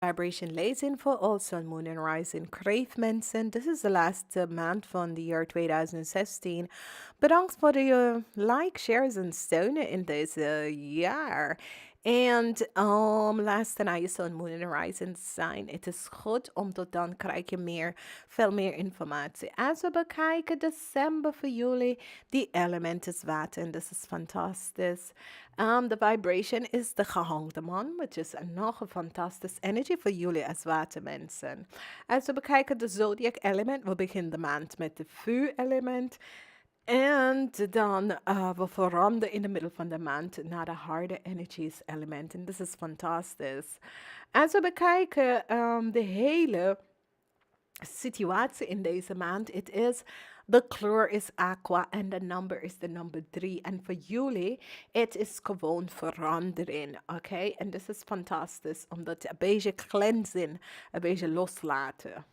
Vibration lays in for all sun, moon en rising. Kreeft mensen, this is the last maand van the year 2016. Bedankt voor de like, shares en steunen in deze jaar. En luister naar je sun, moon en rising sign. Het is goed, omdat dan krijg je veel meer informatie. Als we bekijken december voor jullie, die element is water en dat is fantastisch. The vibration is de gehangde man, which is nog een fantastische energy voor jullie als watermensen. Als we bekijken de zodiac element, we beginnen de maand met de vuur element. En dan we veranderen in de middel van de maand naar de harde energies element. En dat is fantastisch. Als we bekijken de hele situatie in deze maand, het is de kleur is aqua en de number is de number 3. En voor jullie, het is gewoon verandering, oké? En dat is fantastisch, omdat een beetje cleansing, een beetje loslaten.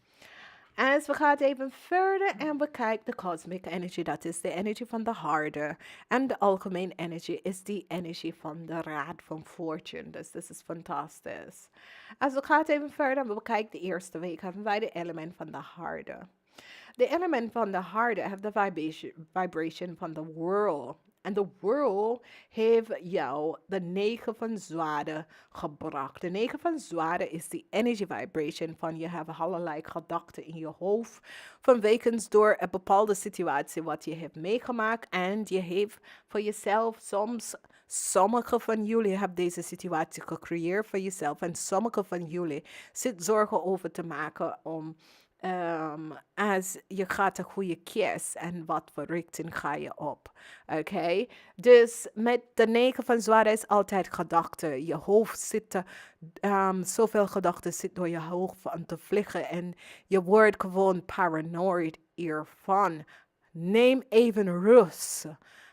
Als we gaan even verder en we kijken de cosmic energy, dat is de energy van de harde. En de algemene energy is die energy van de raad van fortune. Dus dat is fantastisch. Als we gaan even verder en we bekijken de eerste week, hebben wij de element van de harde. De element van de harde heeft de vibration van de world. En de world heeft jou de 9 van zwaarden gebracht. De 9 van zwaarden is die energy vibration van je hebt allerlei gedachten in je hoofd. Vanwege door een bepaalde situatie wat je hebt meegemaakt. En je heeft voor jezelf sommige van jullie hebben deze situatie gecreëerd voor jezelf. En sommige van jullie zitten zorgen over te maken om als je gaat een goede kies en wat voor richting ga je op. Oké? Dus met de 9 van zwaarden is altijd gedachten. Je hoofd zit, zoveel gedachten zit door je hoofd aan te vliegen en je wordt gewoon paranoid hiervan. Neem even rust.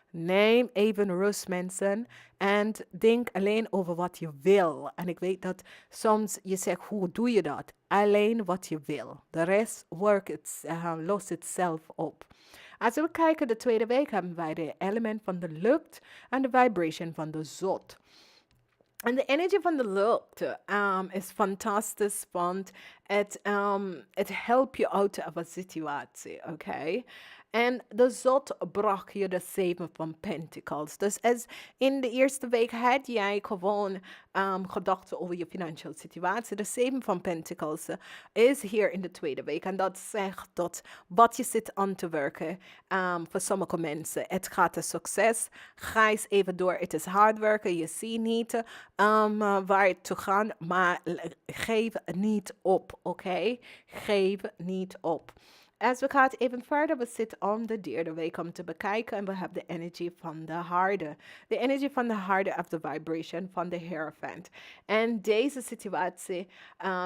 Neem even rust, mensen. En denk alleen over wat je wil. En ik weet dat soms je zegt, hoe doe je dat? Alleen wat je wil. De rest lost het zelf op. Als we kijken, de tweede week hebben wij de element van de lucht en de vibration van de zot. En de energie van de lucht is fantastisch, want het helpt je uit een situatie, oké? En de zot bracht je de 7 van Pentacles. Dus als in de eerste week had jij gewoon gedachten over je financiële situatie. De 7 van Pentacles is hier in de tweede week. En dat zegt dat wat je zit aan te werken, voor sommige mensen, het gaat een succes. Ga eens even door. Het is hard werken. Je ziet niet waar je te gaan, maar geef niet op, oké? Geef niet op. Als we gaan even verder, we zitten om de derde week om te bekijken en we hebben de energie van de harde. De energie van de harde of de vibration van de Hierophant. En deze situatie,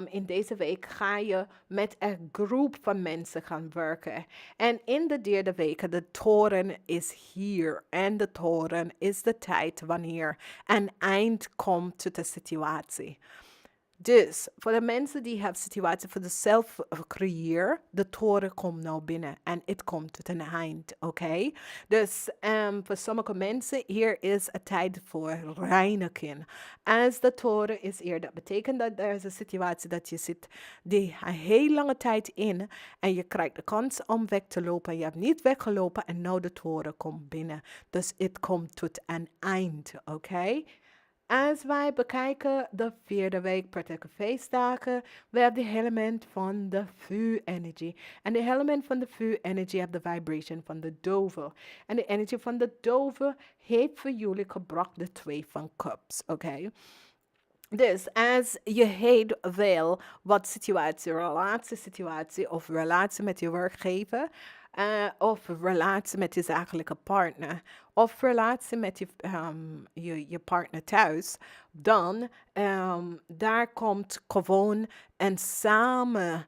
in deze week ga je met een groep van mensen gaan werken. En in de derde week, de toren is hier. En de toren is de tijd wanneer een eind komt tot de situatie. Dus voor de mensen die hebben situatie voor zichzelf creëren, de toren komt nou binnen en het komt tot een eind, oké? Dus voor sommige mensen hier is een tijd voor reinigen. Als de toren is hier, dat betekent dat er is een situatie dat je zit die een heel lange tijd in en je krijgt de kans om weg te lopen. Je hebt niet weggelopen en nou de toren komt binnen. Dus het komt tot een eind, oké? Als wij bekijken de vierde week, prettige feestdagen, we hebben de element van de vuur-energy. En de element van de vuur-energy heeft de vibration van de dove. En de energie van de dove heeft voor jullie gebracht de 2 van cups, oké? Dus als je heet wel wat situatie, relatiesituatie of relatie met je werkgever, of relatie met je zakelijke partner, of relatie met je partner thuis, dan daar komt gewoon een samen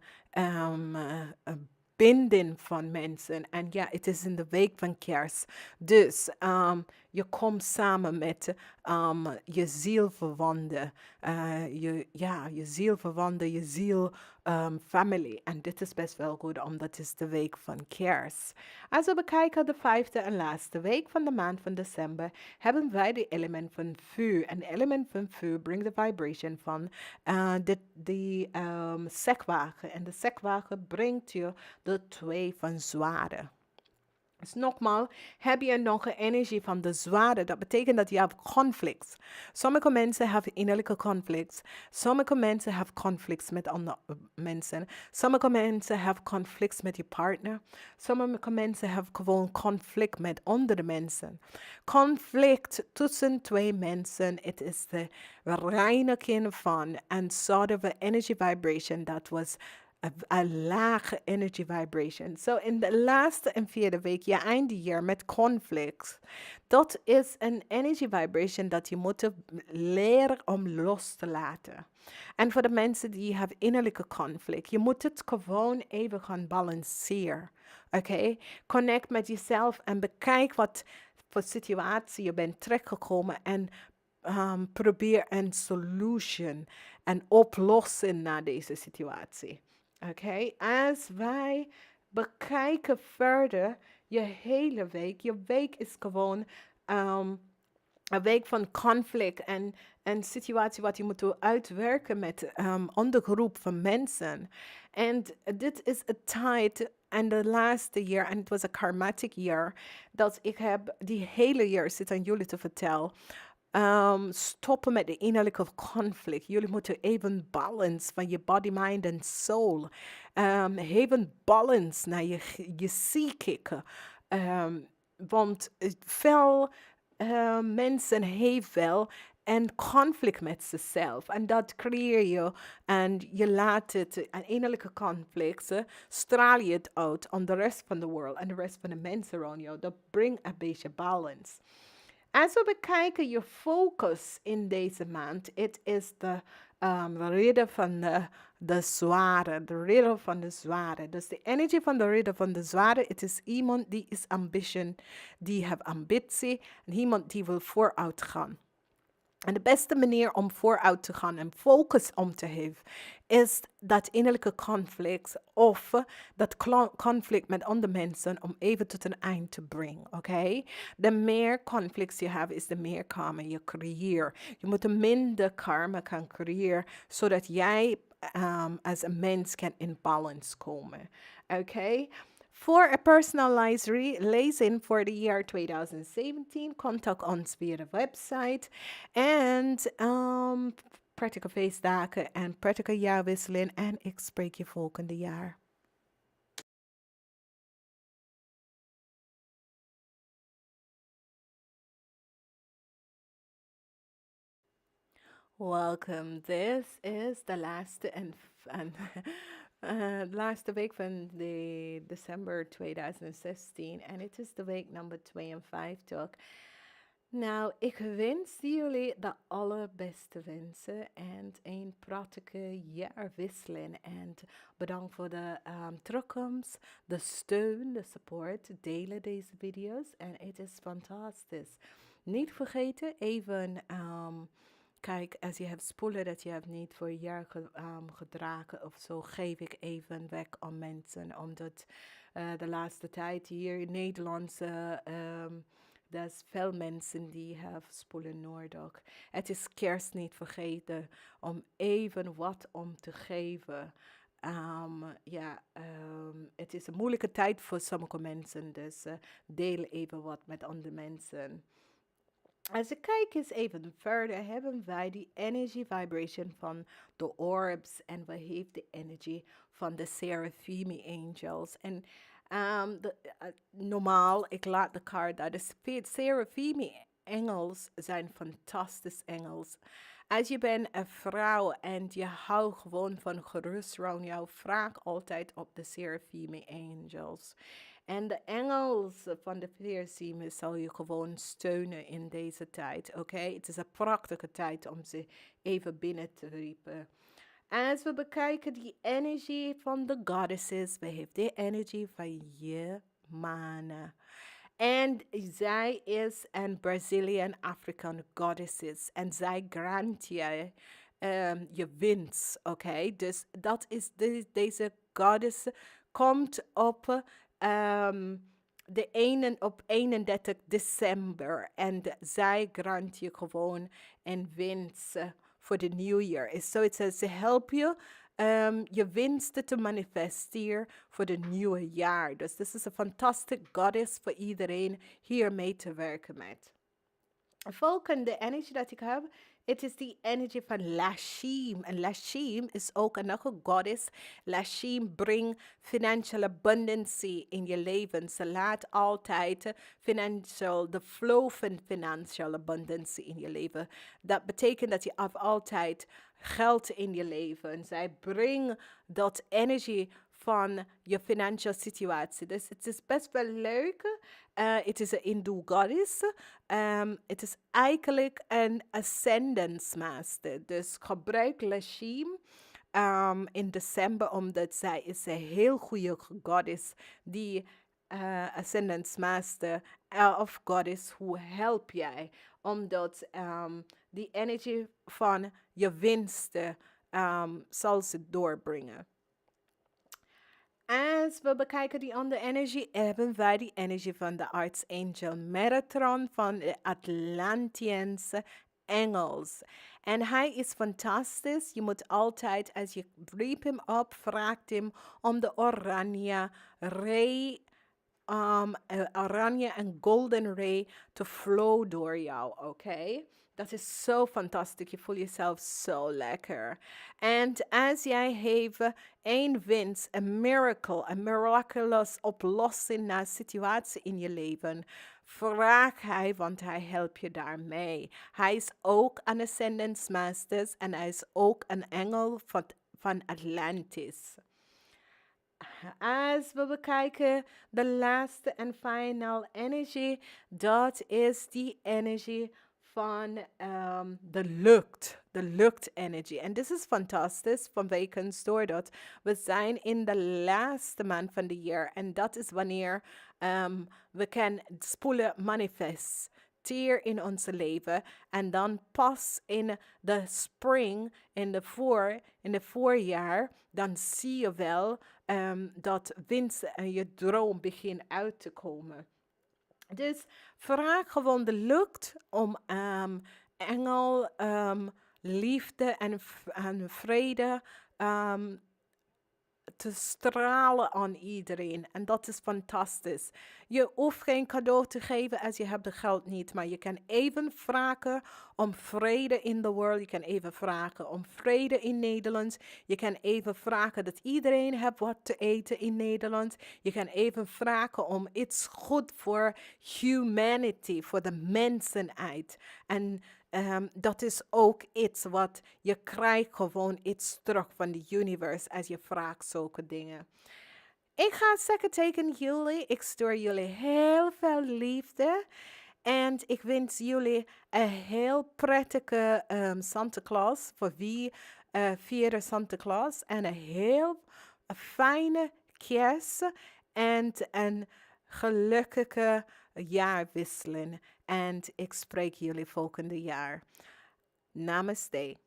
binding van mensen. En ja, het is in de week van kerst. Dus je komt samen met je zielverwanten. Je zielverwanten, je ziel family. En dit is best wel goed, omdat het is de week van kerst. Als we bekijken de 5e en laatste week van de maand van december, hebben wij de element van vuur. En de element van vuur brengt de vibration van de sekwagen. En de sekwagen brengt je de 2 van zwaarden. Dus nogmaals, heb je nog een energie van de zware, dat betekent dat je hebt conflicts. Sommige mensen hebben innerlijke conflicts. Sommige mensen hebben conflicts met andere mensen. Sommige mensen hebben conflicts met je partner. Sommige mensen hebben gewoon conflict met andere mensen. Conflict tussen 2 mensen, het is de reiniging van een soort of energy vibration dat was een lage energy vibration. So in de laatste en 4e week, je eindigt met conflict. Dat is een energy vibration dat je moet leren om los te laten. En voor de mensen die hebben innerlijke conflict, je moet het gewoon even gaan balanceren. Oké? Connect met jezelf en bekijk wat voor situatie je bent terechtgekomen en probeer een solution en oplossing naar deze situatie. Oké, als wij bekijken verder je hele week. Je week is gewoon een week van conflict en een situatie wat je moet uitwerken met andere groep van mensen. En dit is een tijd en de laatste jaar, en het was een karmatic year, dat ik heb die hele jaar zit aan jullie te vertellen. Stoppen met de innerlijke conflict. Jullie moeten even balance van je body, mind en soul. Even balance naar je psychic. Want veel mensen heeft wel een conflict met zichzelf. En dat creëer je en je laat het, een innerlijke conflict, straal je het uit aan de rest van de wereld en de rest van de mensen rond jou. Dat brengt een beetje balance. Als we bekijken je focus in deze maand, het is de ridder van de zware, de ridder van de zware. Dus de energie van de ridder van de zware, het is iemand die is ambition, die heeft ambitie, en iemand die wil vooruit gaan. En de beste manier om vooruit te gaan en focus om te hebben, is dat innerlijke conflict of dat conflict met andere mensen om even tot een eind te brengen. Oké? De meer conflicts je hebt, is de meer karma je creëert. Je moet een minder karma kan creëren, zodat jij als een mens kan in balance komen. Oké? Voor een personalized lezing voor de jaar 2017, contact ons via de website. En prettige feestdagen en prettige jaarwisseling. En ik spreek je volgende jaar. Welcome. This is de laatste en laatste week van de december 2016 en het is de week nummer 52. Nou, ik wens jullie de allerbeste wensen en een prettige jaarwisseling. En bedankt voor de terugkomst, de steun, de support. Delen deze video's en het is fantastisch. Niet vergeten, even kijk, als je hebt spullen dat je hebt niet voor een jaar gedragen of zo, geef ik even weg aan mensen. Omdat de laatste tijd hier in Nederland, er is veel mensen die hebben spullen nodig. Het is kerst niet vergeten om even wat om te geven. Het is een moeilijke tijd voor sommige mensen, dus deel even wat met andere mensen. Als ik kijk eens even verder, hebben wij die energy vibration van de orbs en we hebben de energy van de seraphim angels. En normaal, ik laat de kaart daar. De seraphim engels zijn fantastische engels. Als je bent een vrouw en je houdt gewoon van gerust rond jou, vraag altijd op de seraphim angels. En de engels van de Seraphim zal je gewoon steunen in deze tijd, oké? Het is een prachtige tijd om ze even binnen te riepen. Als we bekijken die energie van de goddesses, we hebben de energie van je manen. En zij is een Brazilian African goddess. En zij grant je je winst, oké? Dus dat is deze goddess komt op op 31 december. En zij grant je gewoon een winst voor de nieuwjaar. So it says ze help je je winsten te manifesteren voor de nieuwe jaar. Dus dit is een fantastic goddess voor iedereen hier mee te werken met. Volgende energie dat ik heb, het is die energie van Lashim. En Lashim is ook een goddess. Lashim brengt financial abundance in je leven. Ze laat altijd de flow van financial abundance in je leven. Dat betekent dat je altijd geld in je leven. Zij brengt dat energie van je financial situatie. Dus het is best wel leuk. Het is een Hindoe goddess. Het is eigenlijk een ascendance master. Dus gebruik Lashim in december, omdat zij is een heel goede goddess die ascendance master of goddess, hoe help jij? Omdat die energie van je winsten zal ze doorbrengen. Als we bekijken die andere energie, hebben wij die energie van de Archangel Metatron van de Atlantiënse engels. En hij is fantastisch. Je moet altijd, als je riep hem op, vraagt hem om de oranje ray, oranje en golden ray te flow door jou, oké? Dat is zo fantastisch. Je voelt jezelf zo lekker. En als jij heeft een winst, een miracle, een miraculous oplossing naar situatie in je leven, vraag hij, want hij helpt je daarmee. Hij is ook een ascendance masters en hij is ook een engel van Atlantis. Als we bekijken de laatste en final energie, dat is die energie van de lucht-energie. En dit is fantastisch vanwege doordat we zijn in de laatste maand van het jaar. En dat is wanneer we kunnen spoelen manifesteren in ons leven. En dan pas in de spring, in de voorjaar, dan zie je wel dat winst en je droom begint uit te komen. Dus vraag gewoon de lucht om engel, liefde en vrede te stralen aan iedereen. En dat is fantastisch. Je hoeft geen cadeau te geven als je hebt het geld niet. Maar je kan even vragen om vrede in de wereld. Je kan even vragen om vrede in Nederland. Je kan even vragen dat iedereen heeft wat te eten in Nederland. Je kan even vragen om iets goed voor humanity, voor de mensheid. En dat is ook iets wat je krijgt, gewoon iets terug van de universe als je vraagt zulke dingen. Ik ga zeggen tegen jullie, ik stuur jullie heel veel liefde. En ik wens jullie een heel prettige Santa Claus, voor wie vieren Santa Claus. En een heel fijne kerst en een gelukkige jaarwisseling. En ik spreek jullie volgende jaar. Namaste.